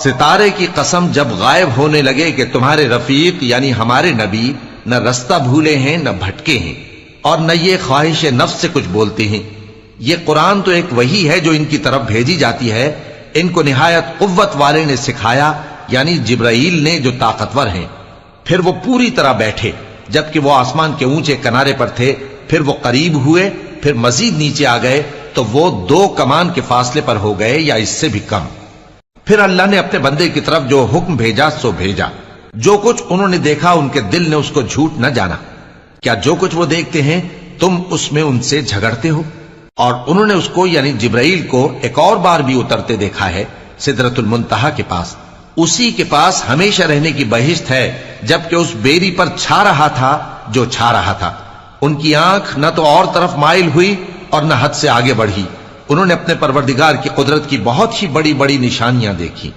सितारे की कसम जब गायब होने लगे कि तुम्हारे रफीक यानी हमारे नबी न रास्ता भूले हैं न भटके हैं और न ये ख्वाहिश नफ्स से कुछ बोलते हैं। ये कुरान तो एक वही है जो इनकी तरफ भेजी जाती है। इनको निहायत कुव्वत वाले ने सिखाया यानी जिब्राइल ने जो ताकतवर हैं। फिर वो पूरी तरह बैठे जबकि वो आसमान के ऊंचे किनारे पर थे। फिर वो करीब हुए, फिर मजीद नीचे आ गए तो वो 2 कमान के फासले पर हो गए या इससे भी कम। फिर अल्लाह ने अपने बंदे की तरफ जो हुक्म भेजा सो भेजा। जो कुछ उन्होंने देखा उनके दिल ने उसको झूठ न जाना। क्या जो कुछ वो देखते हैं तुम उसमें उनसे झगड़ते हो? और उन्होंने उसको यानी जिब्राइल को एक और बार भी उतरते देखा है सिदरतुल मुंतहा के पास। उसी के पास हमेशा रहने की बहिश्त है, जबकि उस बेरी पर छा रहा था जो छा रहा था। उनकी आंख न तो और तरफ माइल हुई और न हद से आगे बढ़ी। उन्होंने अपने परवरदिगार की कुदरत की बहुत ही बड़ी बड़ी निशानियां देखी।